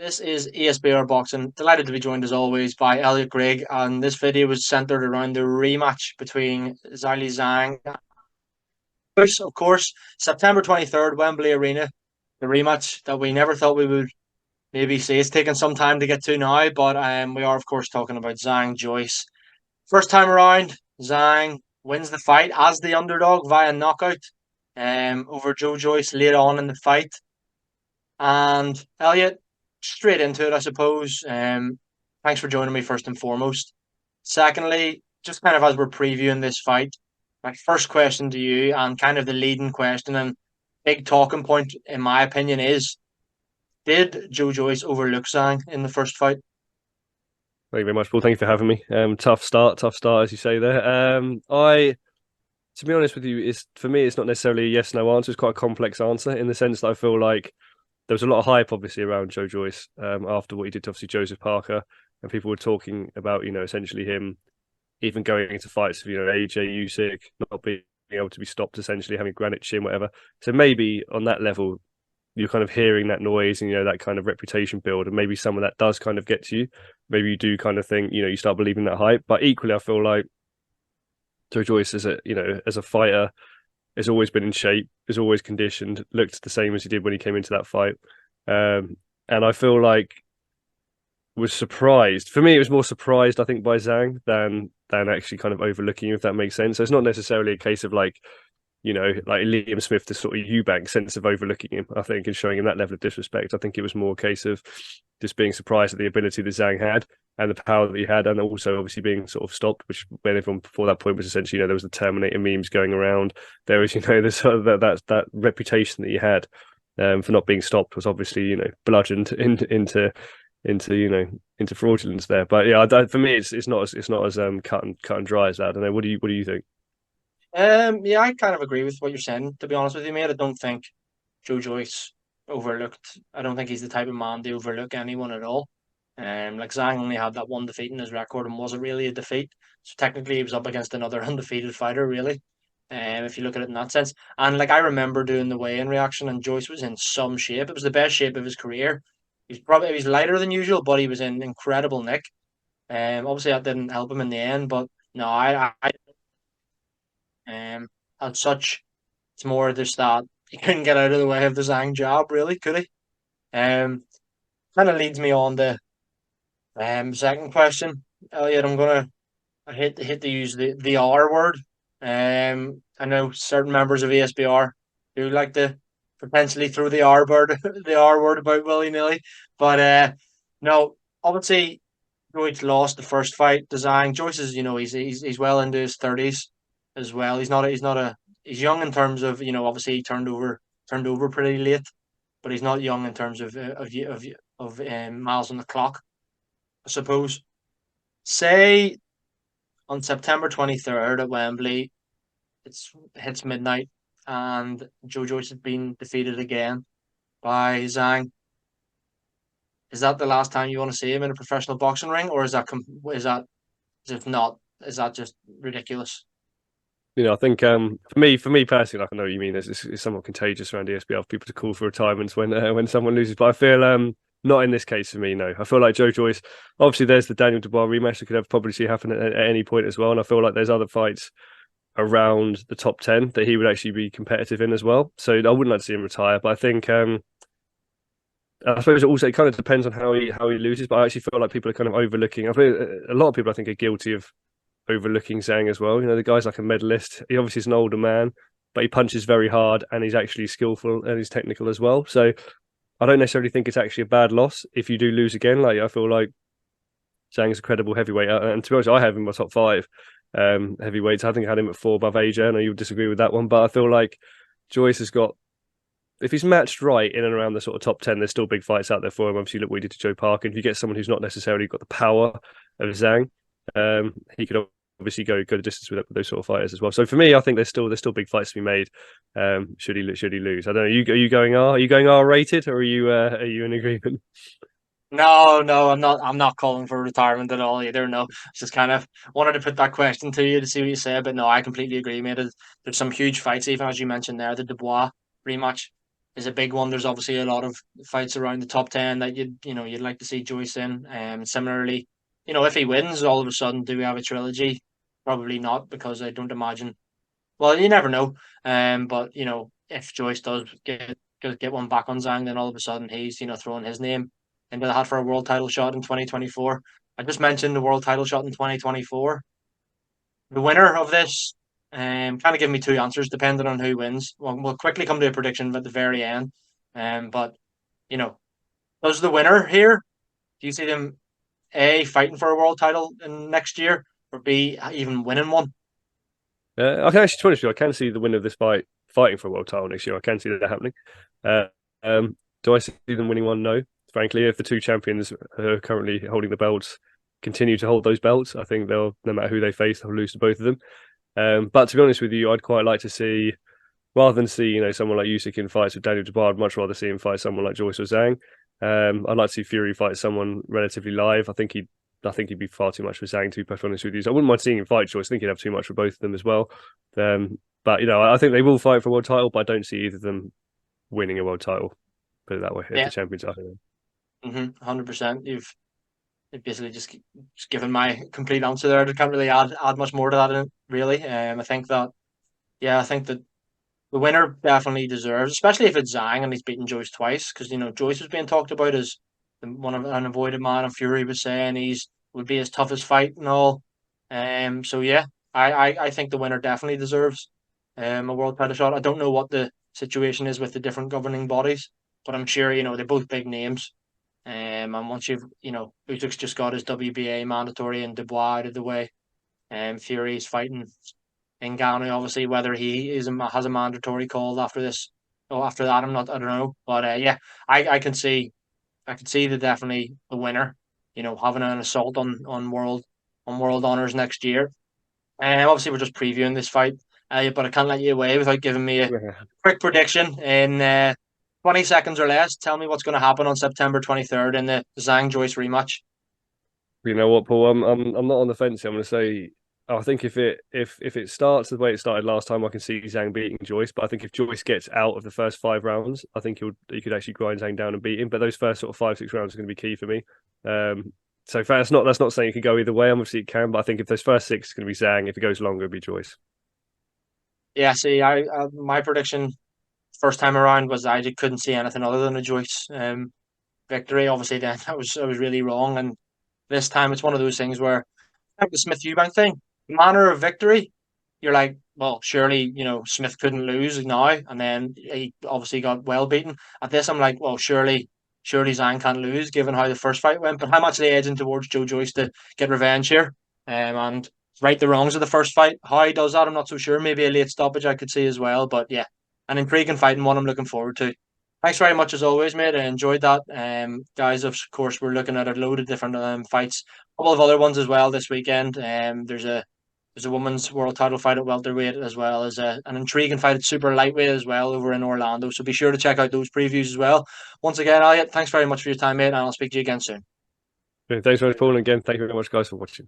This is ESBR Boxing. Delighted to be joined as always by Elliot Grigg, and this video was centered around the rematch between Zhilei Zhang. Of course, September 23rd, Wembley Arena. The rematch that we never thought we would maybe see. It's taken some time to get to now, but we are, of course, talking about Zhang Joyce. First time around, Zhang wins the fight as the underdog via knockout over Joe Joyce late on in the fight. And Elliot, straight into it, I suppose. Thanks for joining me first and foremost. Secondly, just kind of as we're previewing this fight, my first question to you, and kind of the leading question and big talking point, in my opinion, is: did Joe Joyce overlook Zhang in the first fight? Thank you very much, Paul. Thank you for having me. Tough start, as you say there. To be honest with you, it's for me, it's not necessarily a yes/no answer. It's quite a complex answer in the sense that I feel like there was a lot of hype, obviously, around Joe Joyce after what he did to obviously Joseph Parker, and people were talking about, essentially him even going into fights with, AJ Usyk not being able to be stopped, essentially having granite chin, whatever. So maybe on that level, you're kind of hearing that noise and that kind of reputation build, and maybe some of that does kind of get to you. Maybe you do kind of think, you start believing that hype. But equally, I feel like Joe Joyce as a fighter has always been in shape, is always conditioned, looked the same as he did when he came into that fight. And I feel like was surprised. For me, it was more surprised, I think, by Zhang than actually kind of overlooking him, if that makes sense. So it's not necessarily a case of like Liam Smith, the sort of Eubank sense of overlooking him, I think, and showing him that level of disrespect. I think it was more a case of just being surprised at the ability that Zhang had and the power that he had, and also obviously being sort of stopped, which when everyone before that point was essentially, there was the Terminator memes going around. There was, the sort of that reputation that he had for not being stopped was obviously, bludgeoned into fraudulence there. But yeah, for me, it's not as cut and dry as that. I don't know. What do you think? Yeah, I kind of agree with what you're saying, to be honest with you, mate. I don't think Joe Joyce overlooked. I don't think he's the type of man to overlook anyone at all. Like Zhang only had that one defeat in his record and wasn't really a defeat. So technically he was up against another undefeated fighter, really. If you look at it in that sense. And like I remember doing the weigh-in reaction and Joyce was in some shape. It was the best shape of his career. He was lighter than usual, but he was in incredible nick. Obviously that didn't help him in the end, but no, I as such, it's more just that he couldn't get out of the way of the Zhang job, really, could he? Um, Kind of leads me on to second question, Elliot. I hate to use the R word. I know certain members of ESBR do like to potentially throw the R word the R word about willy nilly, but no, obviously Joyce lost the first fight to Zhang. Joyce is, he's well into his 30s as well. He's young in terms of, obviously he turned over pretty late, but he's not young in terms of miles on the clock, I suppose. Say on September 23rd at Wembley, hits midnight, and Joe Joyce has been defeated again by Zhang. Is that the last time you want to see him in a professional boxing ring, or if not, is that just ridiculous? I think for me personally, like I know what you mean, it's somewhat contagious around ESPL for people to call for retirements when someone loses. But I feel not in this case for me. No, I feel like Joe Joyce. Obviously, there's the Daniel Dubois rematch that could have probably see happen at any point as well, and I feel like there's other fights around the top 10 that he would actually be competitive in as well. So I wouldn't like to see him retire, but I think I suppose it kind of depends on how he loses. But I actually feel like people are kind of overlooking. I feel a lot of people I think are guilty of overlooking Zhang as well. The guy's like a medalist. He obviously is an older man, but he punches very hard and he's actually skillful and he's technical as well. So I don't necessarily think it's actually a bad loss if you do lose again. Like I feel like Zhang's a credible heavyweight, and to be honest, I have him in my top five heavyweights. I think I had him at four above AJ. I know you would disagree with that one, but I feel like Joyce has got. If he's matched right in and around the sort of top 10, there's still big fights out there for him. Obviously, look what he did to Joe Parker. And if you get someone who's not necessarily got the power of Zhang, he could obviously go the distance with those sort of fighters as well. So for me, I think there's still big fights to be made. Should he lose? I don't know. Are you going R? Are you going R rated, or are you in agreement? No, no, I'm not calling for retirement at all either. No, just kind of wanted to put that question to you to see what you say. But no, I completely agree, mate. There's some huge fights, even as you mentioned there, the Dubois rematch is a big one. There's obviously a lot of fights around the top 10 that you'd like to see Joyce in. Similarly, if he wins, all of a sudden, do we have a trilogy? Probably not, because I don't imagine. Well, you never know. But if Joyce does get one back on Zhang, then all of a sudden he's throwing his name into the hat for a world title shot in 2024. I just mentioned the world title shot in 2024. The winner of this, kind of give me two answers depending on who wins. We'll quickly come to a prediction at the very end. But you know, does the winner here? Do you see them A, fighting for a world title in next year, or B, even winning one? I can actually, to be honest with you, I can see the winner of this fight fighting for a world title next year. I can see that happening. Uh, do I see them winning one? No. Frankly, if the two champions who are currently holding the belts continue to hold those belts, I think they'll, no matter who they face, they'll lose to both of them. But to be honest with you, I'd quite like to see, rather than see someone like Usyk in fights with Daniel Dubois, I'd much rather see him fight someone like Joyce or Zhang. I'd like to see Fury fight someone relatively live. I think he'd be far too much for Zhang, to be perfectly honest with you. So I wouldn't mind seeing him fight Joyce. I think he'd have too much for both of them as well. But I think they will fight for a world title, but I don't see either of them winning a world title. Put it that way, if Yeah, the champions are. 100%. You've basically just given my complete answer there. I can't really add much more to that, really. I think that the winner definitely deserves, especially if it's Zhang and he's beaten Joyce twice, because Joyce was being talked about as one of an avoided man, and Fury was saying he's would be his toughest fight and all. So yeah, I think the winner definitely deserves a world title shot. I don't know what the situation is with the different governing bodies, but I'm sure they're both big names. And once Usyk's just got his WBA mandatory and Dubois out of the way, Fury's fighting in Ghana, obviously, whether he has a mandatory call after this or after that, I don't know. But yeah, I can see definitely the winner, having an assault on world honors next year. And obviously, we're just previewing this fight, but I can't let you away without giving me a Yeah. quick prediction in 20 seconds or less. Tell me what's going to happen on September 23rd in the Zhang Joyce rematch. You know what, Paul? I'm not on the fence here. I'm going to say I think if it starts the way it started last time, I can see Zhang beating Joyce. But I think if Joyce gets out of the first 5 rounds, I think he could actually grind Zhang down and beat him. But those first sort of 5-6 rounds are going to be key for me. So that's not saying it could go either way. Obviously it can, but I think if those first six, it's going to be Zhang. If it goes longer, it'll be Joyce. Yeah, see, my prediction first time around was I couldn't see anything other than a Joyce victory. Obviously, then I was really wrong, and this time it's one of those things where like the Smith Eubank thing, manner of victory. You're like, well, surely Smith couldn't lose now, and then he obviously got well beaten. At this, I'm like, well, surely Zhang can't lose given how the first fight went. But I'm actually edging towards Joe Joyce to get revenge here, and right the wrongs of the first fight. How he does that, I'm not so sure. Maybe a late stoppage I could see as well. But yeah, an intriguing fight and one I'm looking forward to. Thanks very much as always, mate. I enjoyed that. Guys, of course, we're looking at a load of different fights, a couple of other ones as well this weekend. There's a women's world title fight at welterweight, as well as an intriguing fight at super lightweight as well over in Orlando. So be sure to check out those previews as well. Once again, Elliot, thanks very much for your time, mate, and I'll speak to you again soon. Thanks very much, Paul. And again, thank you very much, guys, for watching.